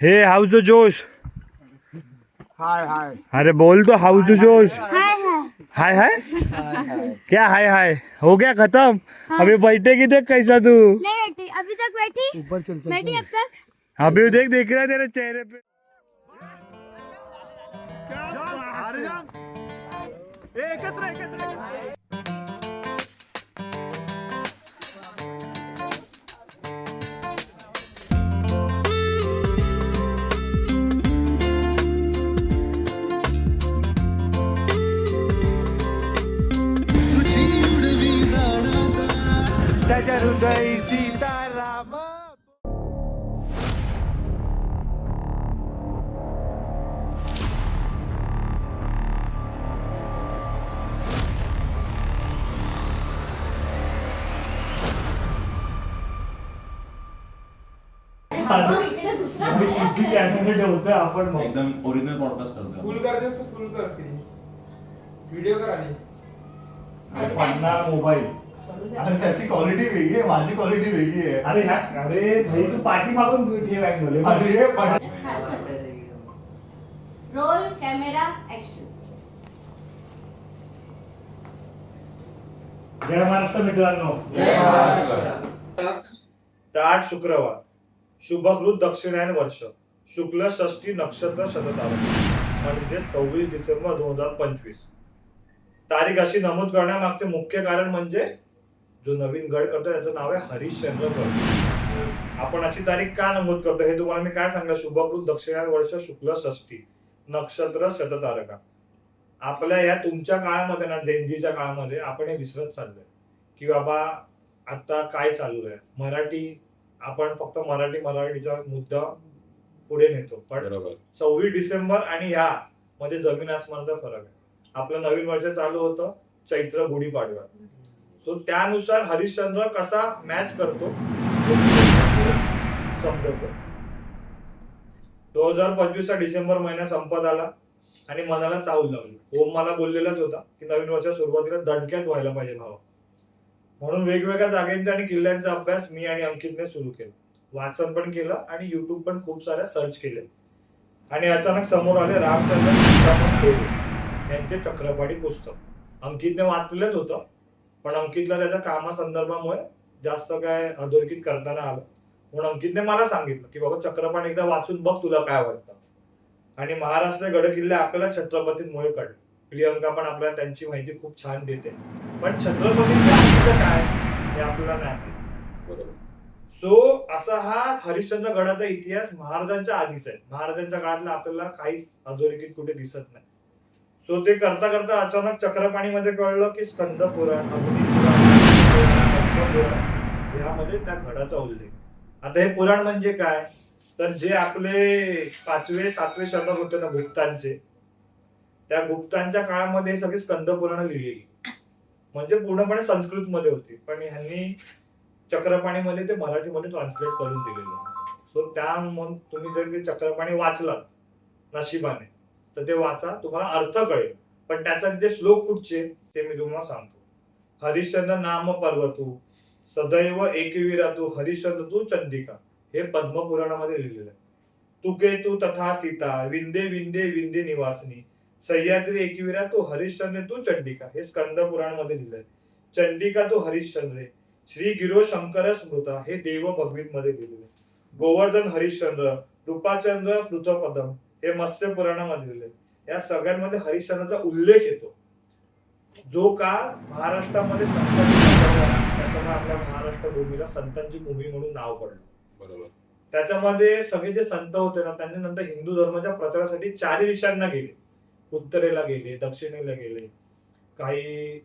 हे हाउस जोश। हाय हाय। अरे बोल तो हाउस जोश। हाय हाय हाय हाय क्या हाय हाय हो गया खत्म। अभी बैठे की देख कैसा तू। नहीं बैठी अभी तक बैठी ऊपर चल चल बैठी अब तक। अभी देख रहा है तेरे चेहरे पे। त्याच्या हृदय सीताराम। किती कॅमेरे ठेवतोय आपण मग. एकदम ओरिजिनल पॉडकास्ट करतो. फुल कर दे फुल कर स्क्रीन व्हिडिओ कर आली. पडणार मोबाईल. अरे त्याची क्वालिटी वेगळी आहे, माझी क्वालिटी वेगळी आहे. अरे भाई तू पाठी मागून ठेव अँगल. अरे पण रोल कॅमेरा ऍक्शन. जय महाराष्ट्र मित्रांनो. ताट शुक्रवार शुभकृत दक्षिणायन वर्ष शुक्ल षष्ठी नक्षत्र शततारक म्हणजे 26 डिसेंबर 2025. तारीख अशी नमूद करण्यामागचे मुख्य कारण म्हणजे जो नवीन गड करतो त्याचं नाव आहे हरिश्चंद्र गड. आपण अशी तारीख का नमूद करतो हे तुम्हाला मी काय सांगलं. शुभकृत दक्षिणायन वर्ष शुक्ल षष्ठी नक्षत्र शततारका. आपल्या या तुमच्या काळामध्ये ना जेनजीच्या काळामध्ये आपण हे विसरत चाललोय की बाबा आता काय चालू आहे. मराठी आपण फक्त मराठीचा मुद्दा पुढे नेतो पण 26 डिसेंबर आणि ह्या मध्ये जमीन आसमानाचा फरक आहे. आपलं नवीन वर्ष चालू होतं चैत्र गुढीपाडवा. सो त्यानुसार हरिश्चंद्र कसा मॅच करतो समजतो. 2025 डिसेंबर महिना संपत आला आणि मनाला चावल लागली. ओम मला बोललेलाच होता की नवीन वर्षा सुरुवातीला दणक्यात व्हायला पाहिजे भाव. म्हणून वेगवेगळ्या जागेंचा आणि किल्ल्यांचा अभ्यास मी आणि अंकितने सुरू केला. वाचन पण केलं आणि युट्यूब पण खूप साऱ्या सर्च केले. आणि अचानक समोर आले रामचंद्र चिंतामण यांचे चक्रपाणी पुस्तक. अंकितने वाचलेलंच होतं पण अंकितला त्याच्या कामासंदर्भामुळे जास्त काय अधोरेखित करताना आलं. म्हणून अंकितने मला सांगितलं की बाबा चक्रपाणी एकदा वाचून बघ तुला काय वाटतं. आणि महाराष्ट्र गड किल्ले आपल्याला छत्रपतींमुळे कळले. प्रियंका पण आपल्याला त्यांची माहिती खूप छान देते पण छत्रपतींच्या आधीचं काय हे आपल्याला नाही माहिती. सो असा हा हरिश्चंद्र गडाचा इतिहास महाराजांच्या आधीच आहे. महाराजांच्या काळातला आपल्याला काहीच अधोरेखित कुठे दिसत नाही. सो ते करता करता अचानक चक्रपाणीमध्ये कळलं की स्कंद पुराण यामध्ये त्या गडाचा उल्लेख. आता हे पुराण म्हणजे काय तर जे आपले 5वे 7वे शतक होते ना गुप्तांचे त्या गुप्तांच्या काळामध्ये सगळे स्कंद पुराण लिहिलेली म्हणजे पूर्णपणे संस्कृत मध्ये होती पण ह्यांनी चक्रपाणीमध्ये ते मराठीमध्ये ट्रान्सलेट करून दिलेलं. सो त्या मग तुम्ही जर ते चक्रपाणी वाचलात नशिबाने तर ते वाचा तुम्हाला अर्थ कळेल. पण त्याचा ते श्लोक कुठचे ते मी तुम्हाला सांगतो. हरिश्चंद्र नाम पर्वतू सदैव एकवीरा तू हरिश्चंद्र तू चंडिका हे पद्मपुराणामध्ये लिहिलेलं आहे. तुके तू तथा सीता विंदे विंदे विंदे निवासनी सह्याद्री एकवीरा तू हरिश्चंद्र तू चंडिका हे स्कंद पुराण मध्ये लिहिलंय. चंडिका तू हरिश्चंद्रे श्री गिरो शंकर स्मृता हे देव भगवीत मध्ये लिहिलेले. गोवर्धन हरिश्चंद्र रूपाचंद्र पृथपदम हे मत्स्य पुराणामध्ये लिहिले. या सगळ्यांमध्ये हरिश्चंद्राचा उल्लेख येतो. जो काळ महाराष्ट्रामध्ये त्याच्यामुळे आपल्या महाराष्ट्र भूमीला संतांची भूमी म्हणून नाव पडलं. बरोबर. त्याच्यामध्ये सगळे जे संत होते ना त्यांनी नंतर हिंदू धर्माच्या प्रचारासाठी 4 दिशांना गेले. उत्तरेला गेले दक्षिणेला गेले काही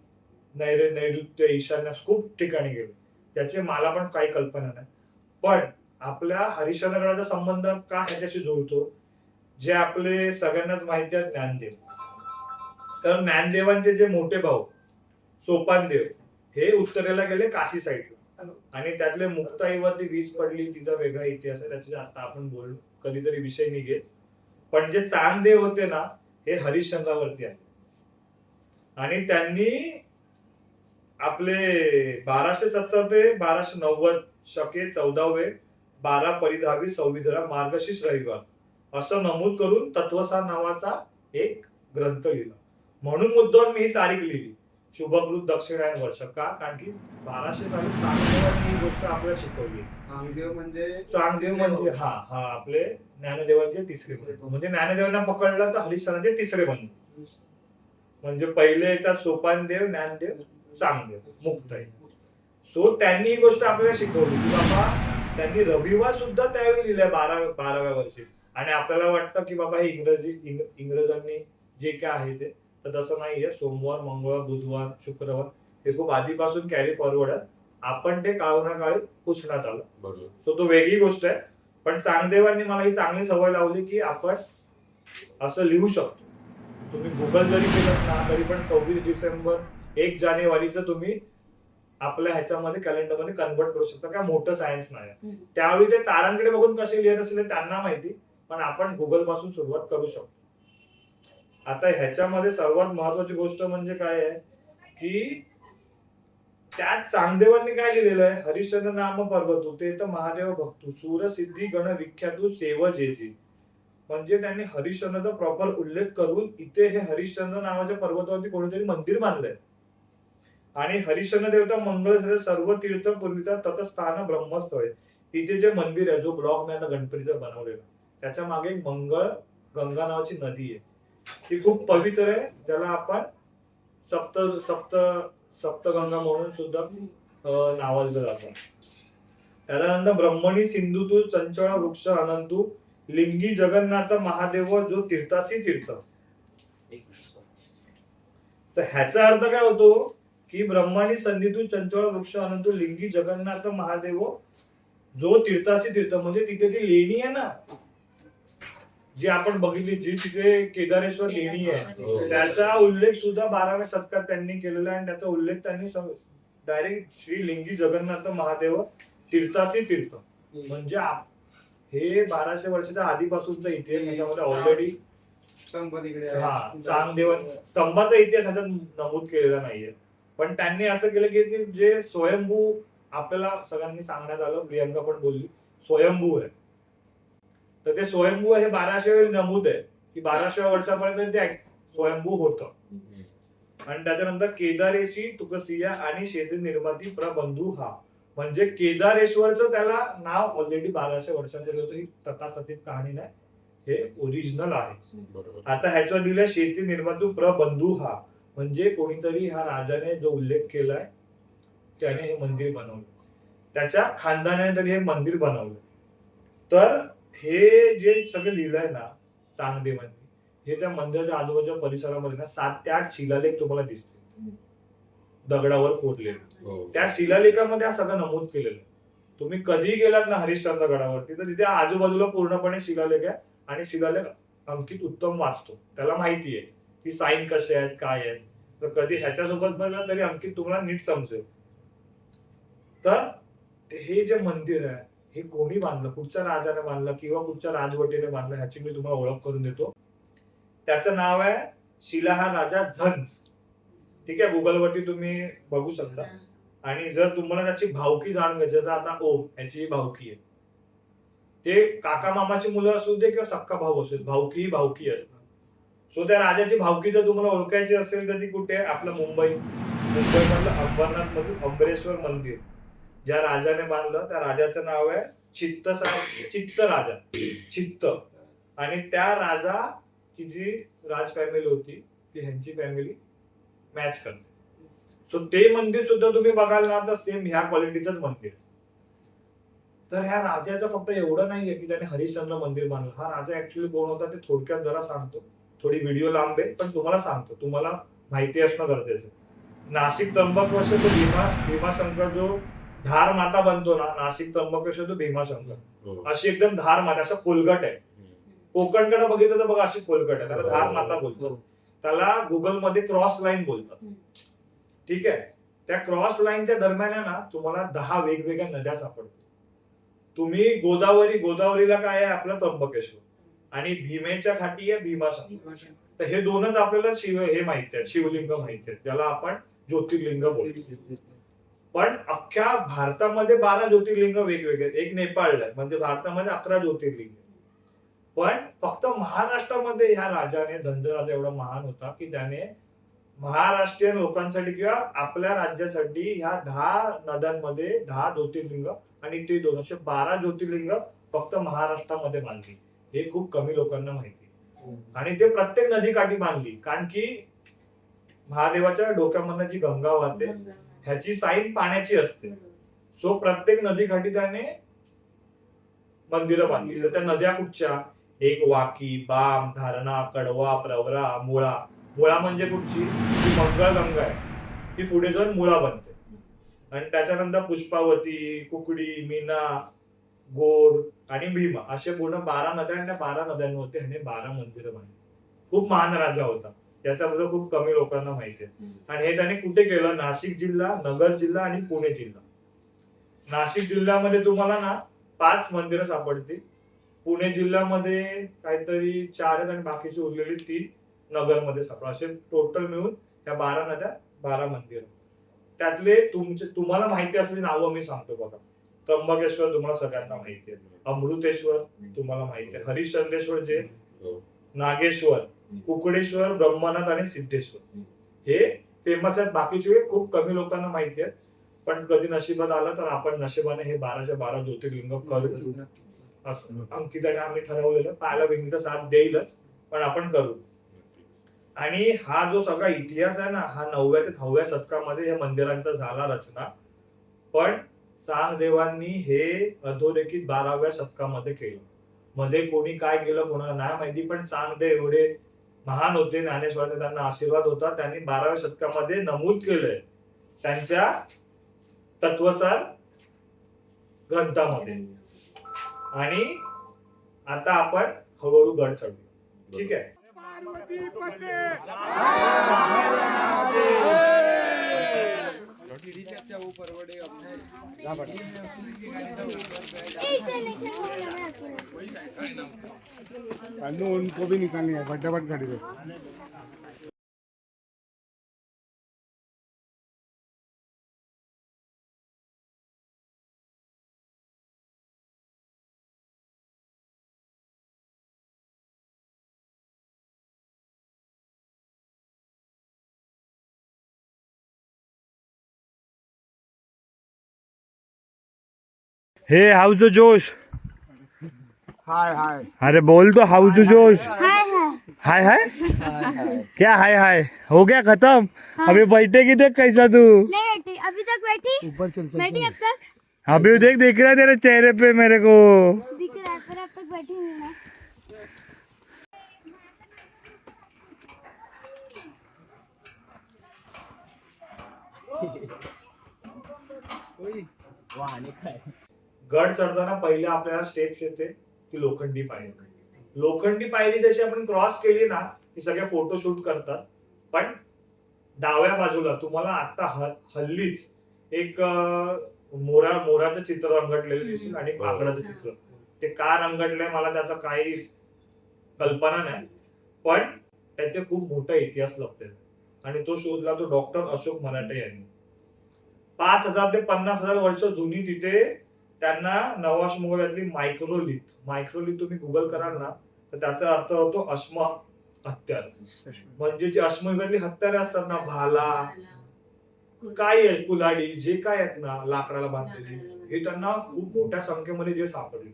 नैऋत्य ईशान्य खूप ठिकाणी गेले. त्याचे मला पण काही कल्पना नाही. पण आपल्या हरिश्चंद्रगडाचा संबंध का ह्याच्याशी जुळतो जे आपले सगळ्यांनाच माहिती आहे ज्ञानदेव. तर ज्ञानदेवांचे जे मोठे भाऊ सोपानदेव हे उत्तरेला गेले काशी साईडला आणि त्यातले मुक्ताईवरती वीज पडली तिचा वेगळा इतिहास आहे. त्याची आता आपण बोलू कधीतरी विषय निघेल. पण जे चांगदेव होते ना हे हरिश्चंद्रावरती आहे आणि त्यांनी आपले 1270 ते 1290 शके 14वे 12 परिधावी संविधान मार्गशीर्ष रविवार असं नमूद करून तत्वसार नावाचा एक ग्रंथ लिहिला. म्हणून मुद्दाम मी ही तारीख लिहिली, शुभकृत दक्षिणायन वर्ष. का? कारण की 1200 साली चांगदेवांनी ही गोष्ट आपल्याला शिकवली. चांगदेव म्हणजे हा आपले ज्ञानदेवांचे तिसरे बंधू. म्हणजे ज्ञानदेवांना पकडलं तर हरिश्चंद्राचे तिसरे बंधू. म्हणजे पहिले येतात सोपानदेव, ज्ञानदेव, चांगदेव, मुक्ताई. सो त्यांनी ही गोष्ट आपल्याला शिकवली की बाबा त्यांनी रविवार सुद्धा त्यावेळी लिहिलाय 12व्या वर्षी. आणि आपल्याला वाटतं की बाबा हे इंग्रजांनी जे काय आहे ते, तर तसं नाहीये. सोमवार, मंगळवार, बुधवार, शुक्रवार हे खूप आधीपासून कॅरी फॉरवर्ड आहे. आपण ते काळोखाकाळी पुसण्यात आलं. सो तो वेगळी गोष्ट आहे. पण चांगदेवांनी मला ही चांगली सवय लावली की आपण असं लिहू शकतो. तुम्ही गुगल जरी केलं ना तरी पण 26 डिसेंबर 1 जानेवारीचं तुम्ही आपल्या ह्याच्यामध्ये कॅलेंडरमध्ये कन्वर्ट करू शकता. काय मोठं सायन्स नाही. त्यावेळी ते तारांकडे बघून कसे लिहित असले त्यांना माहिती, पण आपण गुगल पासून सुरुवात करू शकतो. आता ह्याच्यामध्ये सर्वात महत्वाची गोष्ट म्हणजे काय आहे की त्यात चांगदेवांनी काय लिहिलेलं आहे, हरिश्चंद्र नाम पर्वतू ते तर महादेव भक्तू सूर सिद्धी गण विख्यातू सेव जेजी. म्हणजे त्यांनी हरिश्चंद्राचा प्रॉपर उल्लेख करून इथे हे हरिश्चंद्र नावाच्या पर्वतावरती कोणीतरी मंदिर बांधलंय. आणि हरिश्चंद्र देवता मंगळ सर्व तीर्थ पूर्विता ततस्थान ब्रह्मस्थळ. तिथे जे मंदिर आहे, जो ब्लॉक मी आता गणपतीचा बनवलेला, त्याच्या मागे एक मंगळ गंगा नावाची नदी आहे. ती खूप पवित्र आहे. त्याला आपण सप्तगंगा म्हणून सुद्धा नावाजलं जातं. त्याच्यानंतर ब्रह्मणी सिंधुतू चंचळ वृक्ष अनंतू लिंगी जगन्नाथ महादेव जो तीर्थासी तीर्थ. तर ह्याचा अर्थ काय होतो की ब्रह्मणी संधीतू चंचळ वृक्ष अनंतू लिंगी जगन्नाथ महादेव जो तीर्थासी तीर्थ. म्हणजे तिथे ती लेणी आहे ना जी आपण बघितली, जी तिथे केदारेश्वर लेणी आहे, त्याचा उल्लेख सुद्धा 12व्या शतकात त्यांनी केलेला आहे. आणि त्याचा उल्लेख त्यांनी डायरेक्ट श्री लिंगी जगन्नाथ महादेव तीर्थासी तीर्थ. म्हणजे हे 1200 वर्षाच्या आधीपासूनचा इतिहास त्याच्यामध्ये ऑलरेडी चांगदेवन स्तंभाचा इतिहास ह्याच्यात नमूद केलेला नाहीये. पण त्यांनी असं केलं की जे स्वयंभू आपल्याला सगळ्यांनी सांगण्यात आलं, प्रियंका पण बोलली स्वयंभू आहे. तर ते स्वयंभू हे 1200 नमूद आहे की 1200 वर्षापर्यंत ते स्वयंभू होतं. आणि त्याच्यानंतर केदारेशी तुकसिया आणि शेती निर्माती प्रबंधू हा. म्हणजे केदारेश्वरचं त्याला नाव ऑलरेडी 1200 वर्षांपूर्वी होतं. ही तथाकथित कहाणी नाही, हे ओरिजिनल आहे. आता ह्याच्यावर दिलंय शेती निर्मातू प्रबंधू हा. म्हणजे कोणीतरी ह्या राजाने जो उल्लेख केलाय त्याने हे मंदिर बनवलं, त्याच्या खानदानाने तरी हे मंदिर बनवलं. तर हे जे सगळं लिहिलंय ना चांगदेवांनी, हे त्या मंदिराच्या आजूबाजूच्या परिसरामध्ये ना 7 ते 8 शिलालेख तुम्हाला दिसतील दगडावर कोरलेले. त्या शिलालेखामध्ये हा सगळं नमूद केलेलं. तुम्ही कधी गेलात ना हरिश्चंद्र गडावरती तर तिथे आजूबाजूला पूर्णपणे शिलालेख आहे. आणि शिलालेख अंकित उत्तम वाचतो, त्याला माहिती आहे की साईन कसे आहेत काय आहेत. तर कधी ह्याच्यासोबत बघा तरी अंकित तुम्हाला नीट समजेल. तर हे जे मंदिर आहे हे कोणी बांधलं, कुठच्या राजाने बांधलं किंवा कुठच्या राजवटीने बांधलं ह्याची मी तुम्हाला ओळख करून देतो. त्याचं नाव आहे शिलाहार राजा झंज. ठीक आहे, गुगलवरती तुम्ही बघू शकता. आणि जर तुम्हाला त्याची भावकी जाणून घ्यायची, जर आता ओम याची भावकी आहे, ते काका मामाची मुलं असू दे किंवा सक्का भाऊ असू दे, भावकी ही भावकी असतात. सो त्या राजाची भावकी जर तुम्हाला ओळखायची असेल तर ती कुठे आहे, आपलं मुंबईमधलं अंबरनाथ मधील अंबरेश्वर मंदिर ज्या राजाने बांधलं त्या राजाचं नाव आहे चित्त राजा. चित्त. आणि त्या राजाची जी राज फॅमिली होती ती ह्यांची फॅमिली मॅच करते. सो ते मंदिर सुद्धा तुम्ही बघाल ना तर सेम ह्या क्वालिटीचंच मंदिर. तर ह्या राजाचं फक्त एवढं नाहीये की त्याने हरिश्चंद्र मंदिर बांधलं. हा राजा ऍक्च्युअली कोण होता ते थोडक्यात जरा सांगतो. थोडी व्हिडिओ लांब आहे पण तुम्हाला सांगतो, तुम्हाला माहिती असणं गरजेचं. नाशिक त्र्यंबकेश्वर तो भीमाशंकर जो धार माता बनतो ना, नाशिक त्र्यंबकेश्वर तो भीमाशंकर अशी एकदम धार माता, असं खोलगट आहे. कोकणकडे बघितलं तर बघा अशी खोलगट आहे, त्याला धार माता बोलतो. त्याला गुगल मध्ये क्रॉस लाईन बोलतात. ठीक आहे, त्या क्रॉस लाईनच्या दरम्यान ना तुम्हाला 10 वेगवेगळ्या नद्या सापडतात. तुम्ही गोदावरीला काय आहे आपलं त्र्यंबकेश्वर आणि भीमेच्या खाटी आहे भीमाशंकर. तर हे दोनच आपल्याला हे माहिती आहे, शिवलिंग माहिती आहे, ज्याला आपण ज्योतिर्लिंग बोलतो. पण अख्ख्या भारतामध्ये 12 ज्योतिर्लिंग वेगवेगळे, एक नेपाळला आहे. म्हणजे भारतामध्ये 11 ज्योतिर्लिंग. पण फक्त महाराष्ट्रामध्ये ह्या राजाने, धनंजय एवढा महान होता की त्याने महाराष्ट्रीयन लोकांसाठी किंवा आपल्या राज्यासाठी ह्या 10 नद्यांमध्ये 10 ज्योतिर्लिंग आणि ते 212 ज्योतिर्लिंग फक्त महाराष्ट्रामध्ये बांधली. हे खूप कमी लोकांना माहिती. आणि ते प्रत्येक नदीकाठी बांधली, कारण की महादेवाच्या डोक्यामधनं जी गंगा वाहते ह्याची साईन पाण्याची असते. सो प्रत्येक नदीकाठी त्याने मंदिरं बांधली. तर त्या नद्या कुठच्या? एक वाकी, बाम, धारणा, कडवा, प्रवरा, मुळा. मुळा म्हणजे कुठची? ती मंगळगंगा आहे, ती पुढे जाऊन मुळा बनते. आणि त्याच्यानंतर पुष्पावती, कुकडी, मीना, गोड आणि भीमा असे पूर्ण 12 नद्या आणि 12 नद्यांवरती ह्याने 12 मंदिरं बांधली. खूप महान राजा होता, याच्याबद्दल खूप कमी लोकांना माहिती आहे. आणि हे त्याने कुठे केलं? नाशिक जिल्हा, नगर जिल्हा आणि पुणे जिल्हा. नाशिक जिल्ह्यामध्ये तुम्हाला ना 5 मंदिरं सापडतील. पुणे जिल्ह्यामध्ये काहीतरी 4 आहेत आणि बाकीची उरलेली 3 नगरमध्ये सापडतात. असे टोटल मिळून या 12 नद्या, 12 मंदिर. त्यातले तुम्हाला माहिती असलेली नावं मी सांगतो बघा. त्र्यंबकेश्वर तुम्हाला सगळ्यांना माहिती आहे, अमृतेश्वर तुम्हाला माहिती आहे, हरिश्चंद्रेश्वर जे, नागेश्वर, कुकडेश्वर, ब्रह्मनाथ आणि सिद्धेश्वर हे फेमस आहेत. बाकीचे खूप कमी लोकांना माहिती आहेत. पण कधी नशिबात आलं तर आपण नशिबाने हे 12च्या 12 ज्योतिर्लिंग करू असं अंकिताने आम्ही ठरवलेलं. पाहायला विघ्न साथ देईलच, पण आपण करू. आणि हा जो सगळा इतिहास आहे ना, हा 9व्या ते 10व्या शतकामध्ये या मंदिरांचा झाला रचना. पण चांगदेवांनी हे अधोरेखित 12व्या शतकामध्ये केलं. मध्ये कोणी काय केलं कोणाला नाही माहिती, पण चांगदेव एवढे महान होते, ज्ञानेश्वरांचा त्यांना आशीर्वाद होता. त्यांनी 12व्या शतकामध्ये नमूद केलंय त्यांच्या तत्वसार ग्रंथामध्ये. आणि आता आपण हळूहळू गड चढू. ठीक आहे. उनको भी निकालनी है, फटाफट खड़ी दो. हे हाउस जोश. हाय हाय. अरे बोल तो हाउस जोश. हाय हाय हाय क्या हाय हाय हो गया खत्म. अभी बैठेगी देख कैसा तू. नहीं बैठी, अभी तक बैठी. ऊपर चल चल. बैठी अब तक. अभी देख रहा है तेरे चेहरे पे मेरे को. दिख रहा है पर अब तक बैठी नहीं ना. गड चढताना पहिले आपल्याला स्टेप्स येते ती लोखंडी पायरी. लोखंडी पायरी जशी आपण क्रॉस केली ना की सगळे फोटो शूट करतात. पण डाव्या बाजूला तुम्हाला आता हल्लीच एक मोराचं चित्र रंगटलेलं दिसेल आणि काकडाचं चित्र. ते का रंगटलंय मला त्याचा काही कल्पना नाही, पण त्याचे खूप मोठा इतिहास लपते. आणि तो शोधला तो डॉक्टर अशोक मराठे यांनी. 5000 ते 50,000 वर्ष जुनी तिथे त्यांना नवाश्मयुगातली मायक्रोलिथ तुम्ही गुगल कराल ना तर त्याचा अर्थ होतो अश्म हत्यार. म्हणजे जे अश्मयुगातली हत्यारे असतात ना, भाला काय आहे, कुल्हाडी जे काय आहेत ना लाकडाला बांधलेली, हे त्यांना खूप मोठ्या संख्येमध्ये जे सापडले.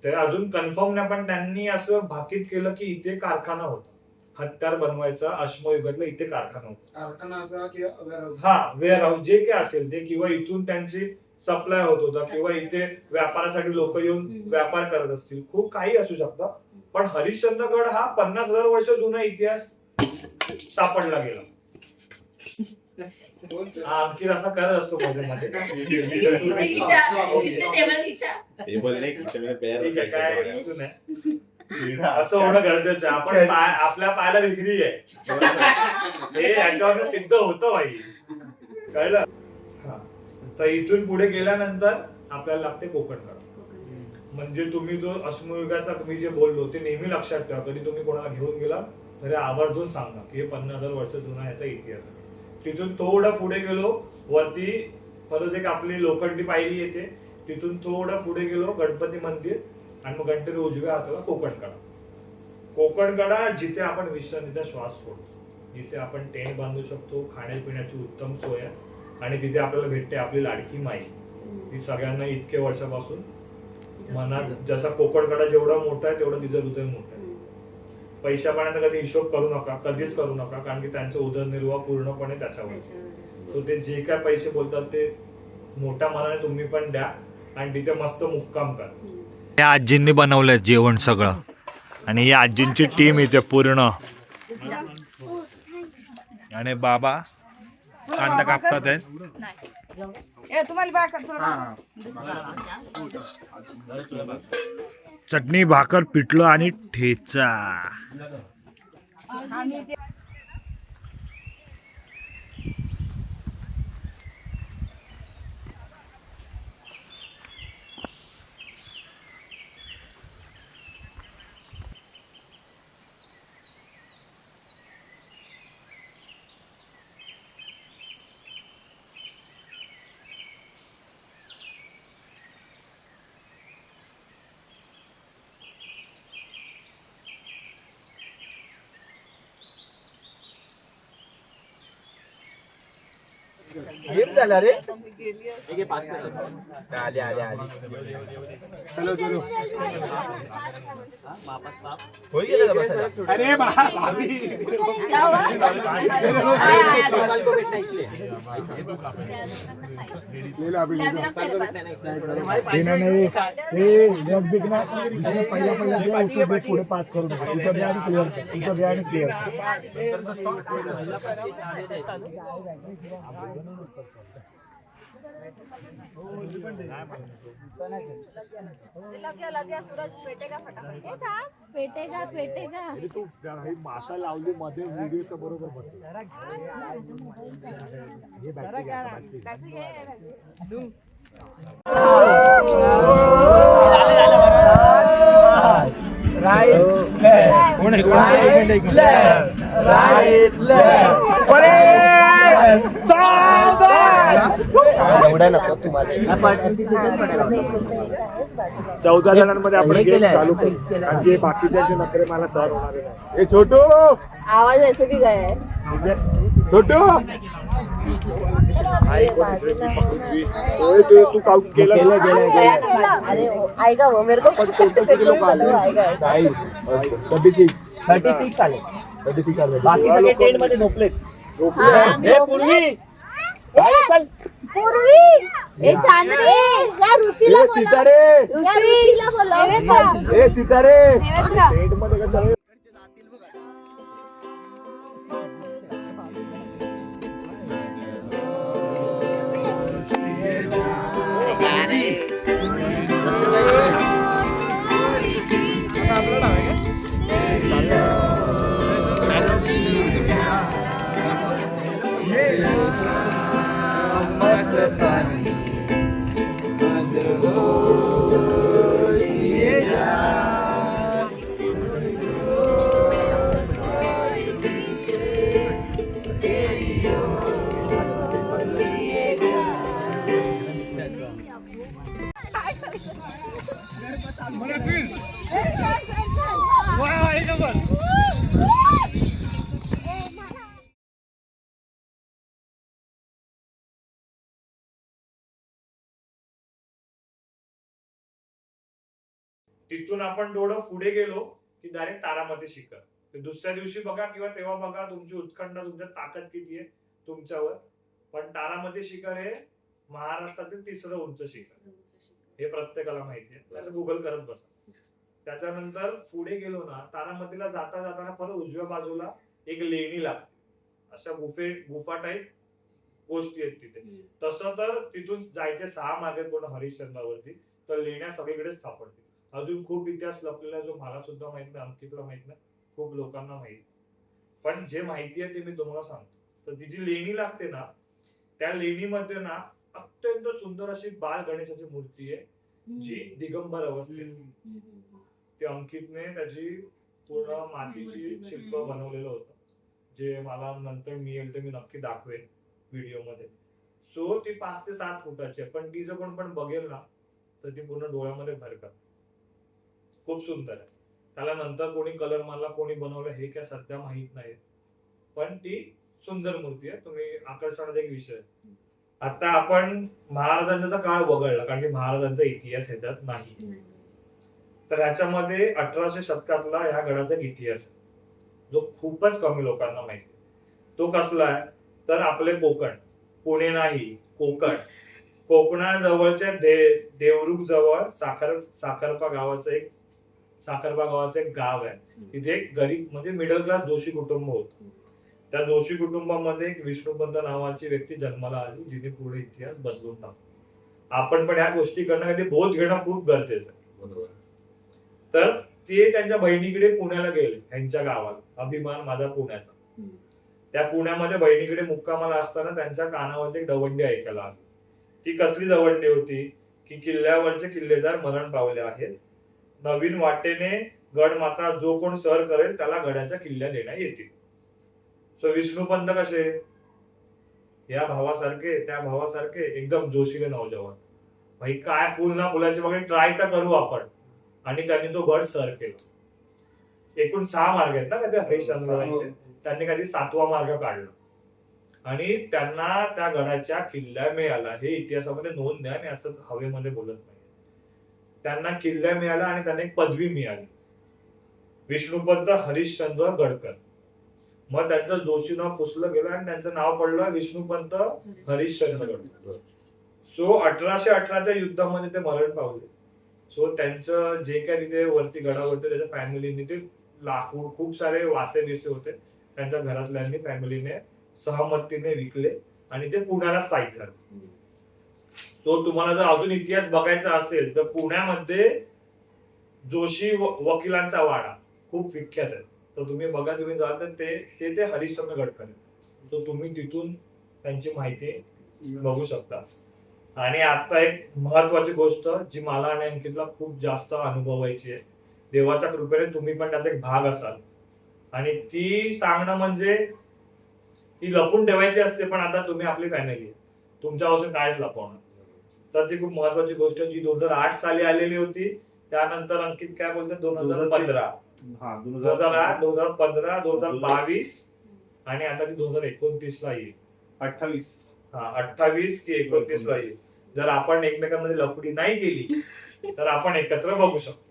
ते अजून कन्फर्म नाही, पण त्यांनी असं भाकीत केलं की इथे कारखाना होता हत्यार बनवायचा. अश्मयुगातला इथे कारखाना होता. हा वेअर हाऊस जे काय असेल ते, किंवा इथून त्यांची सप्लाय होत होता, किंवा इथे व्यापारासाठी लोक येऊन व्यापार करत असतील. खूप काही असू शकतं. पण हरिश्चंद्रगड हा 50,000 वर्ष जुना इतिहास सापडला गेला. आणखी असा करत असतो मध्ये मध्ये. असं होणं गरजेचं आहे. आपण आपल्या पायाला विक्री आहे हे याच्यावर सिद्ध होतं भाई, कळलं. तर इथून पुढे गेल्यानंतर आपल्याला लागते कोकणकडा. म्हणजे तुम्ही जो अश्मयुगाचा तुम्ही जे बोललो ते नेहमी लक्षात ठेवा. कधी तुम्ही कोणाला घेऊन गेला तरी आवर्जून सांगा की हे 50,000 वर्ष जुना याचा इतिहास आहे. तिथून थोडं पुढे गेलो वरती परत एक आपली लोखंडी पायरी येते, तिथून थोडं पुढे गेलो गणपती मंदिर आणि मग गणपती उजव्या हाताला कोकणकडा. कोकणकडा जिथे आपण विश्रांतीचा श्वास सोडतो, जिथे आपण टेंट बांधू शकतो, खाण्यापिण्याची उत्तम सोय आहे आणि तिथे आपल्याला भेटते आपली लाडकी माई. ती सगळ्यांना इतके वर्षापासून मनात, जसा कोकणकडा जेवढा मोठा आहे तेवढं तिचं हृदय मोठं आहे. पैशा पाण्याचा कधी हिशोब करू नका, कधीच करू नका, कारण की त्यांचा उदरनिर्वाह पूर्णपणे त्याच्यावर. सो ते जे काय पैसे बोलतात ते मोठ्या मनाने तुम्ही पण द्या आणि तिथे मस्त मुक्काम करा. त्या आजींनी बनवलंय जेवण सगळं आणि ही आजींची टीम इथे पूर्ण. आणि बाबा कांदा कापतात आहेत. चटणी, भाकर, पिठलं आणि ठेचा. पुढे पास करू क्लिअर. पेटेगा पेटेगा. तू मासा लावली मध्ये व्हिडिओ तर बरोबर एवढा नको तुम्हाला. 14 जणांमध्ये आपण गेम चालू करू आणि बाकीच्या नखरे मला सहन होणार नाही. हे छोटू आवाज ऐसे की काय छोटू तू काउंट केलं. अरे आएगा वो मेरे को आएगा. 36 आले. बाकी सगळे टेंट मध्ये झोपलेत. पूर्वी ए चांदरे या ऋषीला बोला. ऋषीला बोला. सितारे तिथून आपण थोडं पुढे गेलो की डायरेक्ट तारामती शिखर. दुसऱ्या दिवशी बघा किंवा तेव्हा बघा तुमची उत्खंड, तुमच्या ताकद किती आहे तुमच्यावर. पण तारामती शिखर हे महाराष्ट्रातील 3रं उंच शिखर, हे प्रत्येकाला माहिती आहे. गुगल करत बसा. त्याच्यानंतर पुढे गेलो ना, तारामतीला जाता जाताना परत उजव्या बाजूला एक लेणी लागते. अशा गुफा टाईप गोष्टी आहेत तिथे. तसं तर तिथून जायचे 6 मार्ग पूर्ण हरिश्चंद्रावरती, तर लेण्या सगळीकडेच सापडतील. अजून खूप इतिहास लपलेला जो मला सुद्धा माहित नाही, अंकितला माहित नाही, खूप लोकांना माहित. पण जे माहिती आहे ते मी तुम्हाला सांगतो. तर ती जी लेणी लागते ना, त्या लेणीमध्ये ना अत्यंत सुंदर अशी बाल गणेशाची मूर्ती आहे, जी दिगंबर अवस्थेत. ते अंकितने त्याची पूर्ण मातीची शिल्प बनवलेलं होतं, जे मला नंतर मिळेल ते मी नक्की दाखवेन व्हिडिओ मध्ये. सो ती 5 ते 7 फुटाची आहे, पण ती जर कोण पण बघेल ना तर ती पूर्ण डोळ्यामध्ये भरकत. खूप सुंदर आहे. त्याला नंतर कोणी कलर मारला, कोणी बनवलं हे काय सध्या माहित नाही, पण ती सुंदर मूर्ती आहे. तुम्ही आकर्षणाचा एक विषय. आता आपण महाराजांचा काळ वगळला, कारण की महाराजांचा इतिहास ह्याच्यात नाही. तर ह्याच्यामध्ये 1800 शतकातला ह्या गडाचा एक इतिहास आहे, जो खूपच कमी लोकांना माहिती आहे. तो कसला आहे तर आपले कोकण, पुणे नाही कोकण, कोकणाजवळच्या देवरुख जवळ साखरपा गावाचं एक गाव आहे. तिथे एक गरीब म्हणजे मिडल क्लास जोशी कुटुंब होतं. त्या जोशी कुटुंबामध्ये एक विष्णुपंत नावाची व्यक्ती जन्माला आली, जिने पुढे इतिहास बदलून टाकला. आपण पण ह्या गोष्टी करण्यासाठी बोध घेणं खूप गरजेचं आहे. तर ते त्यांच्या बहिणीकडे पुण्याला गेले, त्यांच्या गावाला, अभिमान माझा पुण्याचा. त्या पुण्यामध्ये बहिणीकडे मुक्कामाला असताना त्यांच्या कानावरती एक दवंडी ऐकायला आली. ती कसली दवंडी होती की किल्ल्यावरचे किल्लेदार मरण पावले आहेत, नवीन वाटेने गडमाता जो कोण सर करेल त्याला गडाच्या किल्ल्या देण्यात येतील. सो विष्णुपंत कसे, या भावासारखे त्या भावासारखे एकदम जोशीले नौजवान, भाई काय फुल ना फुलाची वगैरे ट्राय तर करू आपण. आणि त्यांनी तो गड सर केला. एकूण 6 मार्ग आहेत ना का ते हरिश्चंद्राचे, त्यांनी कधी 7वा मार्ग काढला आणि त्यांना त्या गडाच्या किल्ल्या मिळाला. हे इतिहासामध्ये नोंद द्या, मी असं हवेमध्ये बोलत नाही. त्यांना किल्ल्या मिळाला आणि त्यांना एक पदवी मिळाली, विष्णुपंत हरिश्चंद्र गडकर. मग त्यांचं जोशी नाव पुसलं गेलं आणि त्यांचं नाव पडलं विष्णुपंत हरिश्चंद्र गडकर. सो 1818च्या युद्धामध्ये ते मरण पावले. सो त्यांचं जे काय तिथे वरती गडावरती त्याच्या फॅमिलीने ते लाकूड खूप सारे वासे बिसे होते, त्यांच्या घरातल्यांनी फॅमिलीने सहमतीने विकले आणि ते पुण्याला स्थायिक झाले. सो तुम्हाला जर अजून इतिहास बघायचा असेल तर पुण्यामध्ये जोशी वकिलांचा वाडा खूप विख्यात आहे. तर तुम्ही बघा, तुम्ही जाल तर ते हरिश्चंद्र गडकर आहेत. सो तुम्ही तिथून त्यांची माहिती बघू शकता. आणि आता एक महत्वाची गोष्ट जी मला आणि अंकितला खूप जास्त अनुभवायची आहे, देवाच्या कृपेने तुम्ही पण त्यात एक भाग असाल, आणि ती सांगणं म्हणजे ती लपून ठेवायची असते, पण आता तुम्ही आपली फॅमिली आहे, तुमच्यापासून कायच लपवणार. तर ती खूप महत्वाची गोष्ट जी 2008 साली आलेली होती. त्यानंतर अंकित काय बोलते 2015, 2008, 2015, 2022 आणि आता ती 2029 ला येईल. 28 की 29 ला येईल. जर आपण एकमेकांमध्ये लफडी नाही केली तर आपण एकत्र बघू शकतो.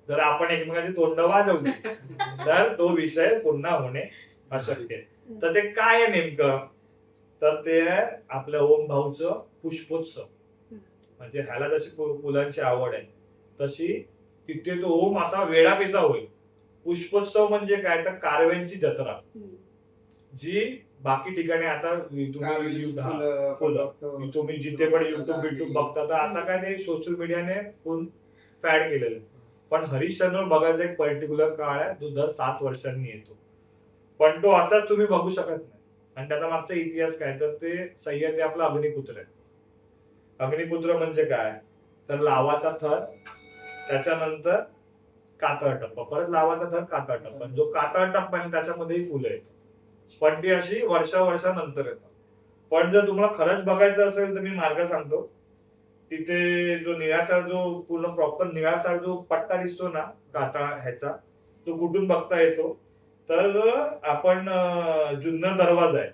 जर आपण एकमेकांची तोंड वाजवली तर तो विषय पुन्हा होणे अशक्य आहे. तर ते काय आहे नेमकं, तर ते आपल्या ओम भाऊचं पुष्पोत्सव. म्हणजे ह्याला जशी फुलांची आवड आहे तशी तिथे तो ओम असा वेळापेचा होईल. पुष्पोत्सव म्हणजे काय तर कारव्यांची जत्रा, जी बाकी ठिकाणी आता तुम्ही जिथे पण युट्यूब बघता, तर आता काय ते सोशल मीडियाने फुल फॅड केलेलं. पण हरिश्चंद्र बघायचा एक पर्टिक्युलर काळ आहे जो दर 7 वर्षांनी येतो, पण तो असाच तुम्ही बघू शकत नाही. आणि त्याचा मागचा इतिहास काय तर ते सह्याद्री आपला अग्निपुत्र आहे. अग्निपुत्र म्हणजे काय तर लावाचा थर, त्याच्यानंतर कातळ टप्पा, परत लावाचा थर कातळ टप्पा. जो कातळ टप्पा आहे त्याच्यामध्येही फुलं आहेत, पण ती अशी वर्षानंतर येतात. पण जर तुम्हाला खरंच बघायचं असेल तर मी मार्ग सांगतो. तिथे जो निळासार, जो पूर्ण प्रॉपर निळासार जो पट्टा दिसतो ना कातळा ह्याचा, तो कुठून बघता येतो तर आपण जुन्नर दरवाजा आहे,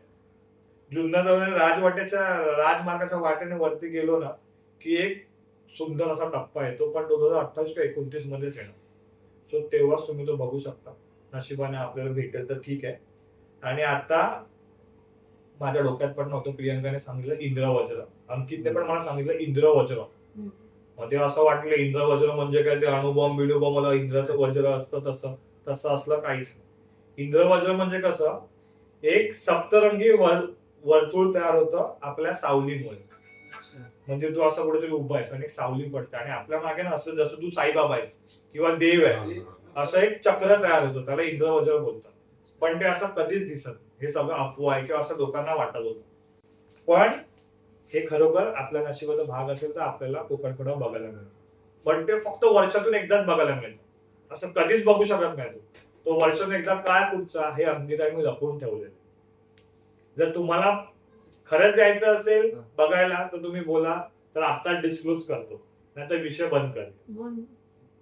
जुन्नर दरवाजा राजवाट्याच्या राजमार्गाच्या वाटेने वरती गेलो ना की एक सुंदर असा टप्पा येतो, पण 2028 का 29 मध्येच येणार. सो तेव्हाच तुम्ही तो बघू शकता. नशिबाने आपल्याला भेटेल तर ठीक आहे. आणि आता माझ्या डोक्यात पण नव्हतं, प्रियंकाने सांगितलं इंद्रवज्र, अंकितने पण मला सांगितलं इंद्रवज्र. मग ते असं वाटलं इंद्रवज्र म्हणजे काय ते अणुबॉम्ब बिणुबॉम्ब, मला इंद्राचं वज्र असतं तसं असलं काहीच नाही. इंद्रवज्र म्हणजे कसं, एक सप्तरंगी वर्तुळ तयार होतं आपल्या सावलीमुळे. म्हणजे तू असं कुठेतरी उभा आहेस आणि एक सावली पडते आणि आपल्या मागे ना असं जसं तू साईबाबा आहेस किंवा देव आहे असं एक चक्र तयार होतं, त्याला इंद्रवज्र बोलतात. पण ते असं कधीच दिसत, हे सगळं अफवा आहे किंवा असं लोकांना वाटत होतं. पण हे खरोखर आपल्या नशिबाचा भाग असेल तर आपल्याला कोकणकडं बघायला मिळेल. पण ते फक्त वर्षातून एकदाच बघायला मिळतं, असं कधीच बघू शकत नाही. तो वर्षातून एकदा काय कुठचा हे अंकित मी लपवून ठेवलेलं. जर तुम्हाला खरंच जायचं असेल बघायला तर तुम्ही बोला, तर आता डिस्क्लोज करतो, नाही तर विषय बंद कर.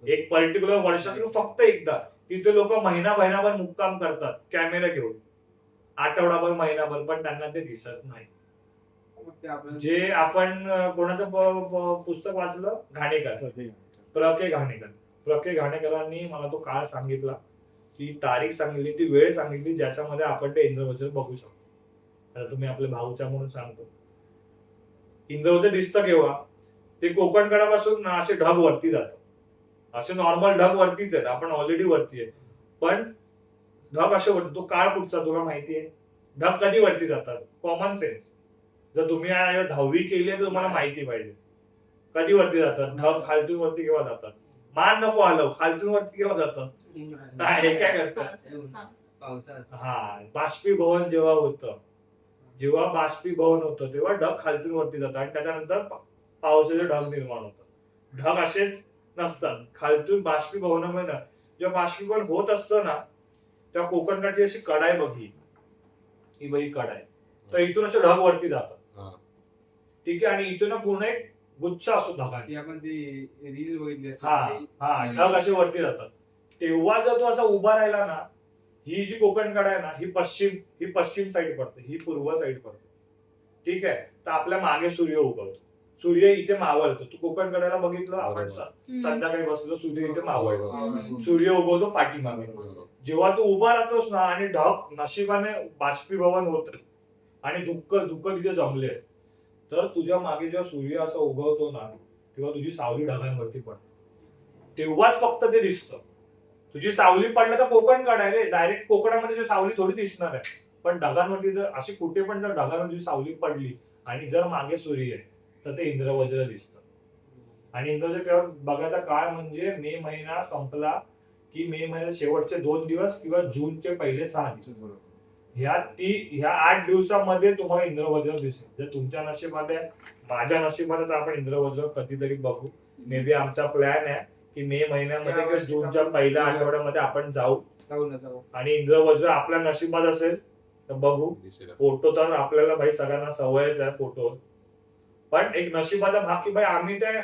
एक पर्टिक्युलर वर्षातून फक्त एकदा तिथे लोक महिनाभर मुक्काम करतात कॅमेरा घेऊन, आठवडाभर महिनाभर, पण त्यांना ते दिसत नाही. जे आपण कोणाचं पुस्तक वाचलं, घाणेकर, प्र के घाणेकरांनी मला तो काळ सांगितला, ती तारीख सांगितली, ती वेळ सांगितली ज्याच्यामध्ये आपण ते इंद्रवज्र बघू शकतो. आता तुम्ही आपल्या भाऊच्या म्हणून सांगतो, इंद्रवज्र दिसतं केव्हा, ते कोकणकडापासून असे ढग वरती जातात. असे नॉर्मल ढग वरतीच आहेत, आपण ऑलरेडी वरती आहे, पण ढग असे वरती. तो काळ कुठचा तुला माहिती आहे? ढग कधी वरती जातात? Common sense. जर तुम्ही 10वी केली आहे तर तुम्हाला माहिती पाहिजे कधी वरती जातात ढग. खालतून वरती केव्हा जातात? मान नको हलव, खालतून वरती केव्हा जातात? हे काय करतात? हा, बाष्पीभवन जेव्हा होतं, जेव्हा बाष्पीभवन होतं तेव्हा ढग खालतून वरती जातात आणि त्याच्यानंतर पावसाचे ढग निर्माण होतात. ढग असेच नसतात, खालतून बाष्पीभवनामुळे ना, जेव्हा बाष्पीभवन होत असतं ना, तेव्हा कोकणकाठची अशी कडा आहे बघ, ही बाई कडा आहे, तर इथून असे ढग वरती जातात. ठीक आहे, आणि इथून पूर्ण एक गुच्छ असतो ढगांचा. हा, ढग असे वरती जातात. तेव्हा जर तो असा उभा राहिला ना, ही जी कोकणकडा आहे ना, ही पश्चिम साईड पडते, ही पूर्व साईड पडते. ठीक आहे, तर आपल्या मागे सूर्य उगवतो, सूर्य इथे मावळतो. तू कोकणकड्याला बघितलं आपण, संध्याकाळी बसलो, सूर्य इथे मावळतो, सूर्य उगवतो पाठीमागे. जेव्हा तू उभा राहतोस ना आणि ढग नशिबाने बाष्पीभवन होत आणि धुक्क तिथे जमले, तर तुझ्या मागे जेव्हा सूर्य असा उगवतो ना, तेव्हा तुझी सावली ढगांवरती पडते. तेव्हाच फक्त ते दिसतं. तुझी सावली पडलं तर कोकण काढाय रे, डायरेक्ट कोकणामध्ये तुझी सावली थोडी दिसणार आहे, पण ढगांवरती जर अशी कुठे पण जर ढगांवर तुझी सावली पडली आणि जर मागे सूर्य आहे, तर ते इंद्रवज्र दिसतं. आणि इंद्रवज्र तेव्हा बघायचा काळ म्हणजे मे महिना संपला की मे महिन्याचे शेवटचे 2 दिवस किंवा जूनचे पहिले 6 दिवस. ह्या 8 दिवसामध्ये तुम्हाला इंद्रवज्र दिसेल. जर तुमच्या नशिबात आहे, माझ्या नशिबात आहे, तर आपण इंद्रवज्र कधीतरी बघू. मे बी आमचा प्लॅन आहे की मे महिन्यामध्ये किंवा जूनच्या पहिल्या आठवड्यामध्ये आपण जाऊ आणि इंद्रवज्र आपल्या नशिबात असेल तर बघू. फोटो तर आपल्याला भाई सगळ्यांना सवयच आहे फोटो, पण एक नशिबाचा भाग की भाई आम्ही त्या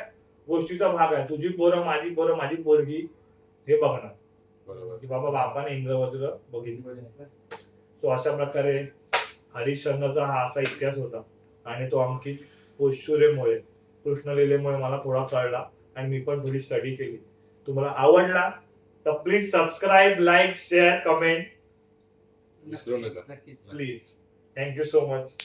गोष्टीचा भाग आहे. तुझी पोरं, माझी पोरगी हे बघणार की बाबा बापाने इंद्रवज्र बघितलं. सो अशा प्रकारे हरिश्चंद्रचा हा असा इतिहास होता आणि तो अंकित पोशुरेमुळे, कृष्णलीलेमुळे मला थोडा कळला आणि मी पण थोडी स्टडी केली. तुम्हाला आवडला तर please subscribe, like, share, comment please. Thank you so much.